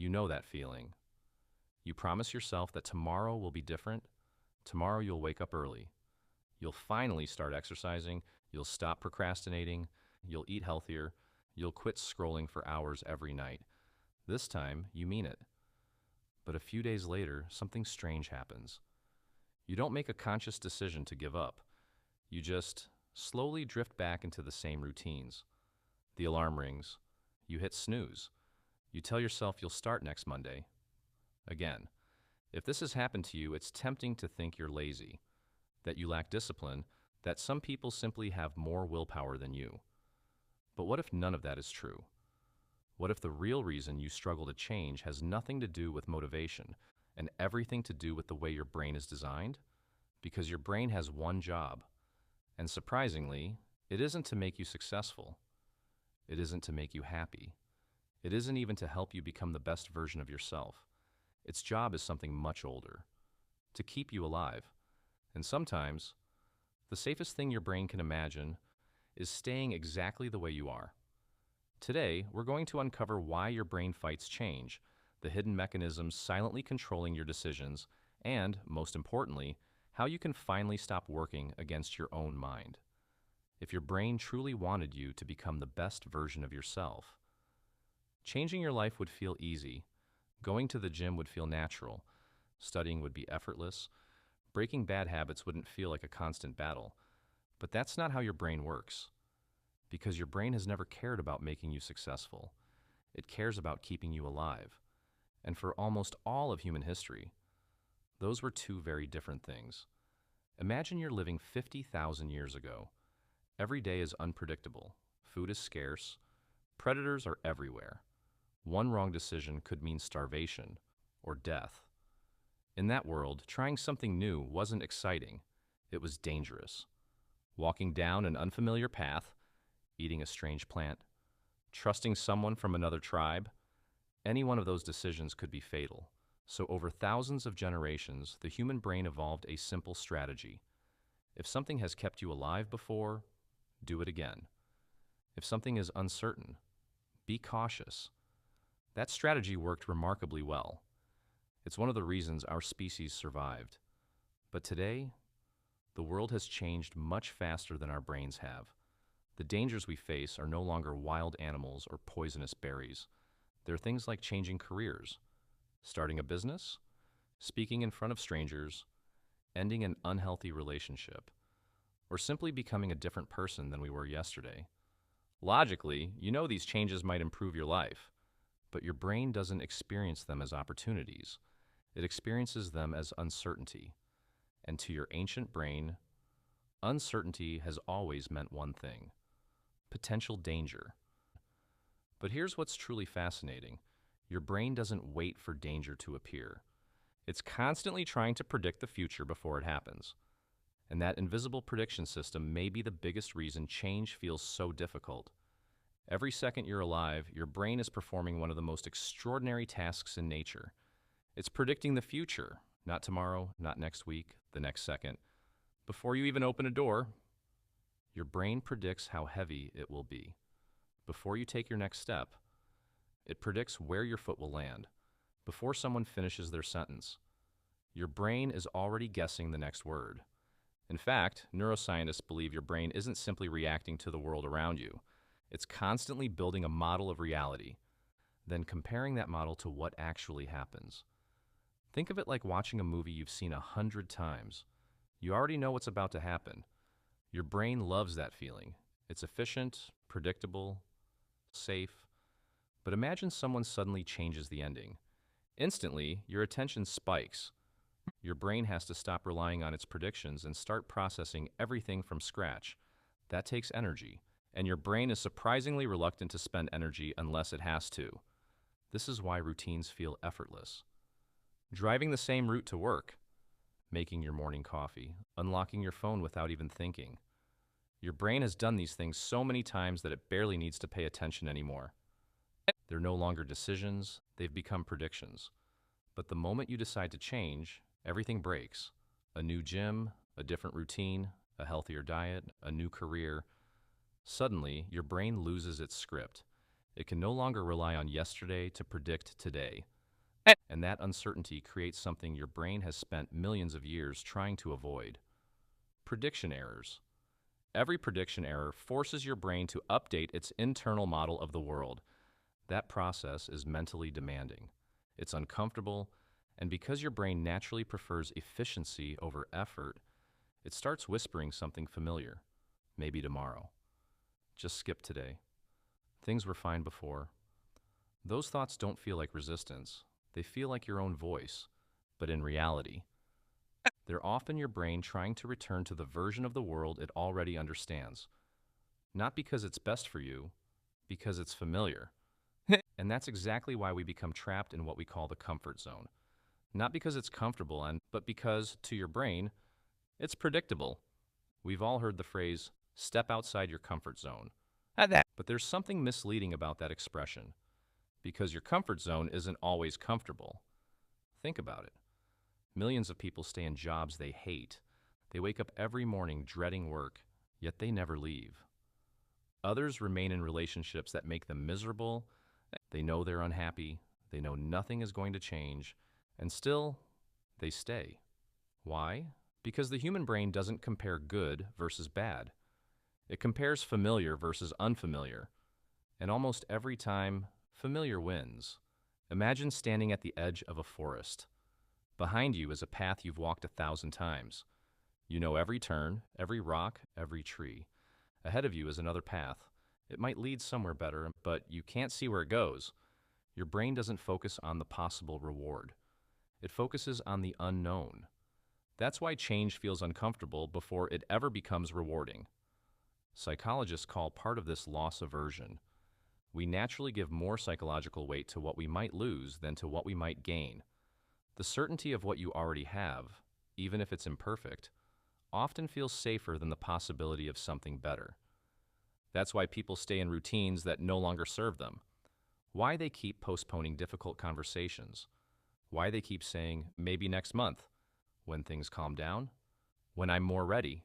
You know that feeling. You promise yourself that tomorrow will be different. Tomorrow you'll wake up early. You'll finally start exercising. You'll stop procrastinating. You'll eat healthier. You'll quit scrolling for hours every night. This time, you mean it. But a few days later, something strange happens. You don't make a conscious decision to give up. You just slowly drift back into the same routines. The alarm rings. You hit snooze. You tell yourself you'll start next Monday. Again, if this has happened to you, it's tempting to think you're lazy, that you lack discipline, that some people simply have more willpower than you. But what if none of that is true? What if the real reason you struggle to change has nothing to do with motivation and everything to do with the way your brain is designed? Because your brain has one job, and surprisingly, it isn't to make you successful. It isn't to make you happy. It isn't even to help you become the best version of yourself. Its job is something much older, to keep you alive. And sometimes, the safest thing your brain can imagine is staying exactly the way you are. Today, we're going to uncover why your brain fights change, the hidden mechanisms silently controlling your decisions, and, most importantly, how you can finally stop working against your own mind. If your brain truly wanted you to become the best version of yourself, changing your life would feel easy. Going to the gym would feel natural. Studying would be effortless. Breaking bad habits wouldn't feel like a constant battle. But that's not how your brain works. Because your brain has never cared about making you successful. It cares about keeping you alive. And for almost all of human history, those were two very different things. Imagine you're living 50,000 years ago. Every day is unpredictable. Food is scarce. Predators are everywhere. One wrong decision could mean starvation or death. In that world, trying something new wasn't exciting. It was dangerous. Walking down an unfamiliar path, eating a strange plant, trusting someone from another tribe, any one of those decisions could be fatal. So over thousands of generations, the human brain evolved a simple strategy. If something has kept you alive before, do it again. If something is uncertain, be cautious. That strategy worked remarkably well. It's one of the reasons our species survived. But today, the world has changed much faster than our brains have. The dangers we face are no longer wild animals or poisonous berries. They're things like changing careers, starting a business, speaking in front of strangers, ending an unhealthy relationship, or simply becoming a different person than we were yesterday. Logically, you know these changes might improve your life, but your brain doesn't experience them as opportunities. It experiences them as uncertainty. And to your ancient brain, uncertainty has always meant one thing: potential danger. But here's what's truly fascinating. Your brain doesn't wait for danger to appear. It's constantly trying to predict the future before it happens. And that invisible prediction system may be the biggest reason change feels so difficult. Every second you're alive, your brain is performing one of the most extraordinary tasks in nature. It's predicting the future, not tomorrow, not next week, the next second. Before you even open a door, your brain predicts how heavy it will be. Before you take your next step, it predicts where your foot will land. Before someone finishes their sentence, your brain is already guessing the next word. In fact, neuroscientists believe your brain isn't simply reacting to the world around you. It's constantly building a model of reality, then comparing that model to what actually happens. Think of it like watching a movie you've seen 100 times. You already know what's about to happen. Your brain loves that feeling. It's efficient, predictable, safe. But imagine someone suddenly changes the ending. Instantly, your attention spikes. Your brain has to stop relying on its predictions and start processing everything from scratch. That takes energy, and your brain is surprisingly reluctant to spend energy unless it has to. This is why routines feel effortless. Driving the same route to work, making your morning coffee, unlocking your phone without even thinking. Your brain has done these things so many times that it barely needs to pay attention anymore. They're no longer decisions, they've become predictions. But the moment you decide to change, everything breaks. A new gym, a different routine, a healthier diet, a new career. Suddenly, your brain loses its script. It can no longer rely on yesterday to predict today. And that uncertainty creates something your brain has spent millions of years trying to avoid: prediction errors. Every prediction error forces your brain to update its internal model of the world. That process is mentally demanding. It's uncomfortable, and because your brain naturally prefers efficiency over effort, it starts whispering something familiar. Maybe tomorrow. Just skip today. Things were fine before. Those thoughts don't feel like resistance. They feel like your own voice. But in reality, they're often your brain trying to return to the version of the world it already understands. Not because it's best for you, because it's familiar. And that's exactly why we become trapped in what we call the comfort zone. Not because it's comfortable, but because, to your brain, it's predictable. We've all heard the phrase, step outside your comfort zone. But there's something misleading about that expression, because your comfort zone isn't always comfortable. Think about it. Millions of people stay in jobs they hate. They wake up every morning dreading work, yet they never leave. Others remain in relationships that make them miserable. They know they're unhappy. They know nothing is going to change, and still, they stay. Why? Because the human brain doesn't compare good versus bad. It compares familiar versus unfamiliar. And almost every time, familiar wins. Imagine standing at the edge of a forest. Behind you is a path you've walked 1,000 times. You know every turn, every rock, every tree. Ahead of you is another path. It might lead somewhere better, but you can't see where it goes. Your brain doesn't focus on the possible reward. It focuses on the unknown. That's why change feels uncomfortable before it ever becomes rewarding. Psychologists call part of this loss aversion. We naturally give more psychological weight to what we might lose than to what we might gain. The certainty of what you already have, even if it's imperfect, often feels safer than the possibility of something better. That's why people stay in routines that no longer serve them. Why they keep postponing difficult conversations. Why they keep saying, maybe next month, when things calm down, when I'm more ready.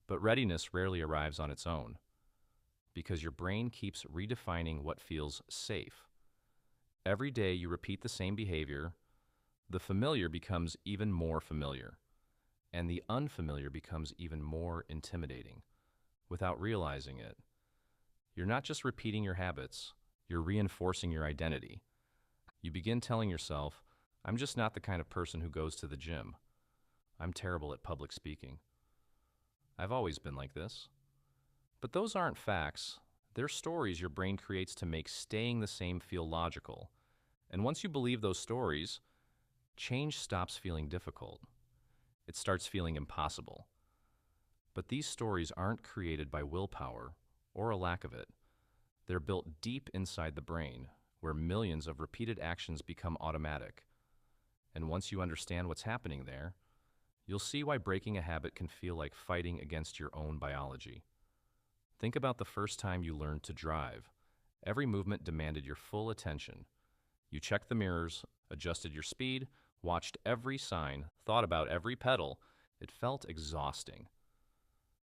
But readiness rarely arrives on its own, because your brain keeps redefining what feels safe. Every day you repeat the same behavior, the familiar becomes even more familiar, and the unfamiliar becomes even more intimidating. Without realizing it, you're not just repeating your habits, you're reinforcing your identity. You begin telling yourself, I'm just not the kind of person who goes to the gym. I'm terrible at public speaking. I've always been like this. But those aren't facts. They're stories your brain creates to make staying the same feel logical. And once you believe those stories, change stops feeling difficult. It starts feeling impossible. But these stories aren't created by willpower or a lack of it. They're built deep inside the brain, where millions of repeated actions become automatic. And once you understand what's happening there, you'll see why breaking a habit can feel like fighting against your own biology. Think about the first time you learned to drive. Every movement demanded your full attention. You checked the mirrors, adjusted your speed, watched every sign, thought about every pedal. It felt exhausting.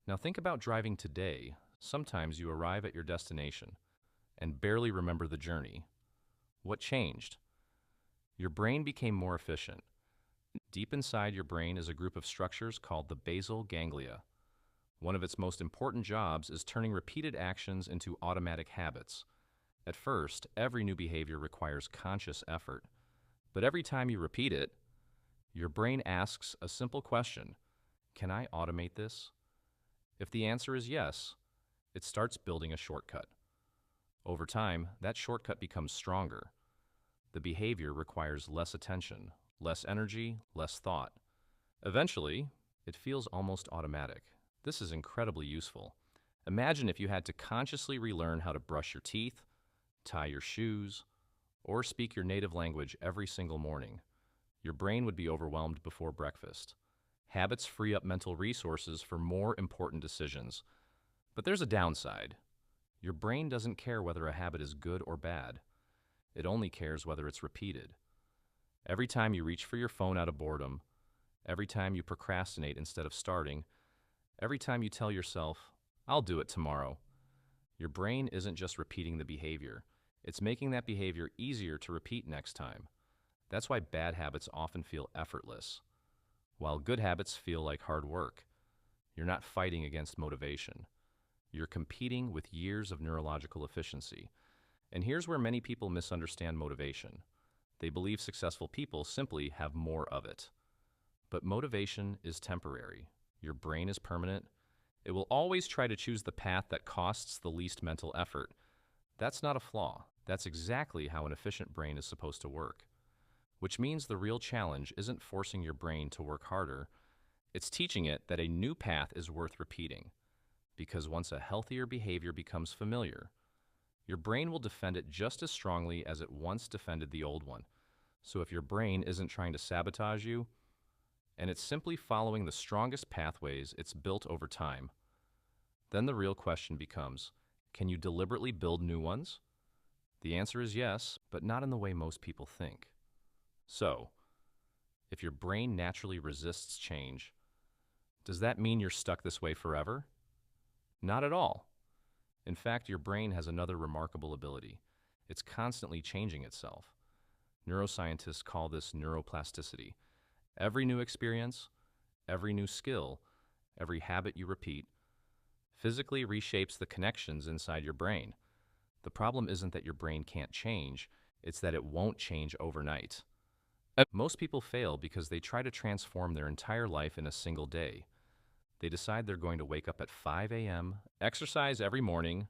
Now think about driving today. Sometimes you arrive at your destination and barely remember the journey. What changed? Your brain became more efficient. Deep inside your brain is a group of structures called the basal ganglia. One of its most important jobs is turning repeated actions into automatic habits. At first, every new behavior requires conscious effort. But every time you repeat it, your brain asks a simple question: can I automate this? If the answer is yes, it starts building a shortcut. Over time, that shortcut becomes stronger. The behavior requires less attention, less energy, less thought. Eventually, it feels almost automatic. This is incredibly useful. Imagine if you had to consciously relearn how to brush your teeth, tie your shoes, or speak your native language every single morning. Your brain would be overwhelmed before breakfast. Habits free up mental resources for more important decisions. But there's a downside. Your brain doesn't care whether a habit is good or bad. It only cares whether it's repeated. Every time you reach for your phone out of boredom, every time you procrastinate instead of starting, every time you tell yourself, I'll do it tomorrow, Your brain isn't just repeating the behavior, it's making that behavior easier to repeat next time. That's why bad habits often feel effortless, while good habits feel like hard work. You're not fighting against motivation. You're competing with years of neurological efficiency. And here's where many people misunderstand motivation. They believe successful people simply have more of it. But motivation is temporary. Your brain is permanent. It will always try to choose the path that costs the least mental effort. That's not a flaw. That's exactly how an efficient brain is supposed to work. Which means the real challenge isn't forcing your brain to work harder, it's teaching it that a new path is worth repeating. Because once a healthier behavior becomes familiar, your brain will defend it just as strongly as it once defended the old one. So if your brain isn't trying to sabotage you, and it's simply following the strongest pathways it's built over time, then the real question becomes, can you deliberately build new ones? The answer is yes, but not in the way most people think. So, if your brain naturally resists change, does that mean you're stuck this way forever? Not at all. In fact, your brain has another remarkable ability. It's constantly changing itself. Neuroscientists call this neuroplasticity. Every new experience, every new skill, every habit you repeat, physically reshapes the connections inside your brain. The problem isn't that your brain can't change, it's that it won't change overnight. Most people fail because they try to transform their entire life in a single day. They decide they're going to wake up at 5 a.m., exercise every morning,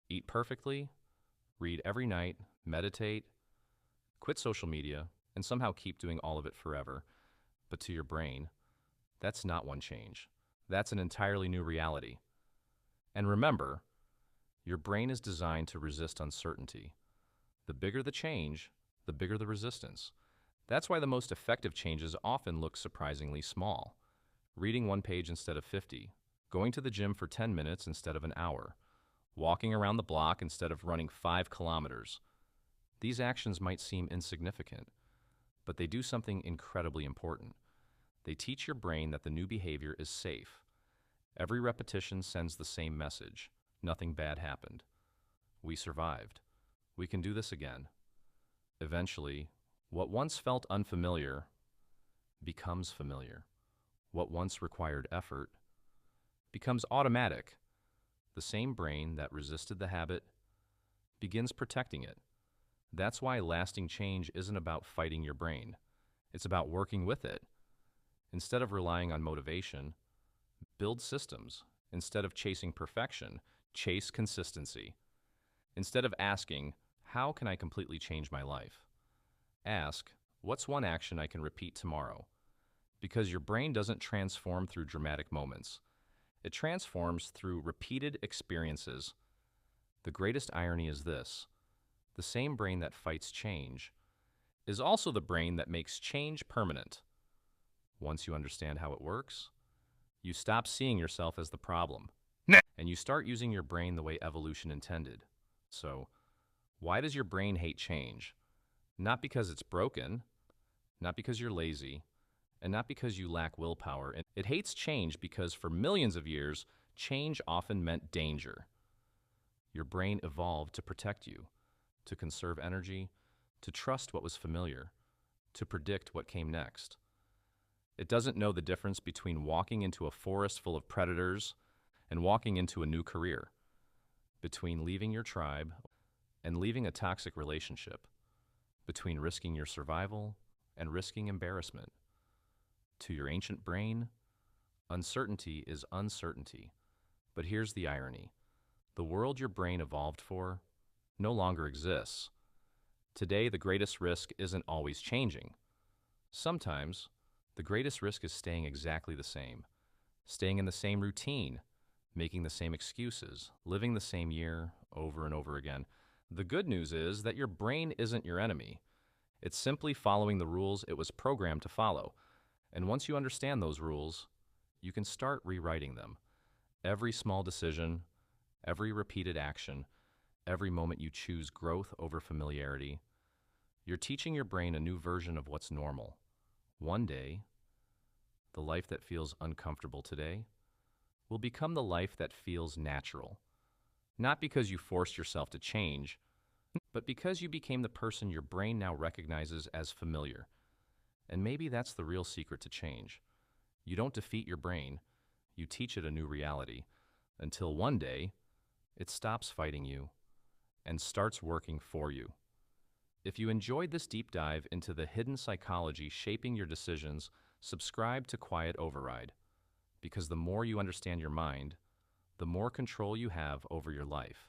eat perfectly, read every night, meditate, quit social media, and somehow keep doing all of it forever. But to your brain, that's not one change. That's an entirely new reality. And remember, your brain is designed to resist uncertainty. The bigger the change, the bigger the resistance. That's why the most effective changes often look surprisingly small. Reading one page instead of 50, going to the gym for 10 minutes instead of an hour, walking around the block instead of running 5 kilometers. These actions might seem insignificant, but they do something incredibly important. They teach your brain that the new behavior is safe. Every repetition sends the same message. Nothing bad happened. We survived. We can do this again. Eventually, what once felt unfamiliar becomes familiar. What once required effort becomes automatic. The same brain that resisted the habit begins protecting it. That's why lasting change isn't about fighting your brain. It's about working with it. Instead of relying on motivation, build systems. Instead of chasing perfection, chase consistency. Instead of asking, how can I completely change my life? Ask, what's one action I can repeat tomorrow? Because your brain doesn't transform through dramatic moments. It transforms through repeated experiences. The greatest irony is this: the same brain that fights change is also the brain that makes change permanent. Once you understand how it works, you stop seeing yourself as the problem, and you start using your brain the way evolution intended. So, why does your brain hate change? Not because it's broken, not because you're lazy, and not because you lack willpower. It hates change because for millions of years, change often meant danger. Your brain evolved to protect you, to conserve energy, to trust what was familiar, to predict what came next. It doesn't know the difference between walking into a forest full of predators and walking into a new career, between leaving your tribe and leaving a toxic relationship, between risking your survival and risking embarrassment. To your ancient brain, uncertainty is uncertainty. But here's the irony. The world your brain evolved for no longer exists. Today, the greatest risk isn't always changing. Sometimes, the greatest risk is staying exactly the same, staying in the same routine, making the same excuses, living the same year over and over again. The good news is that your brain isn't your enemy. It's simply following the rules it was programmed to follow. And once you understand those rules, you can start rewriting them. Every small decision, every repeated action, every moment you choose growth over familiarity, you're teaching your brain a new version of what's normal. One day, the life that feels uncomfortable today will become the life that feels natural. Not because you forced yourself to change, but because you became the person your brain now recognizes as familiar. And maybe that's the real secret to change. You don't defeat your brain, you teach it a new reality, until one day, it stops fighting you and starts working for you. If you enjoyed this deep dive into the hidden psychology shaping your decisions, subscribe to Quiet Override, because the more you understand your mind, the more control you have over your life.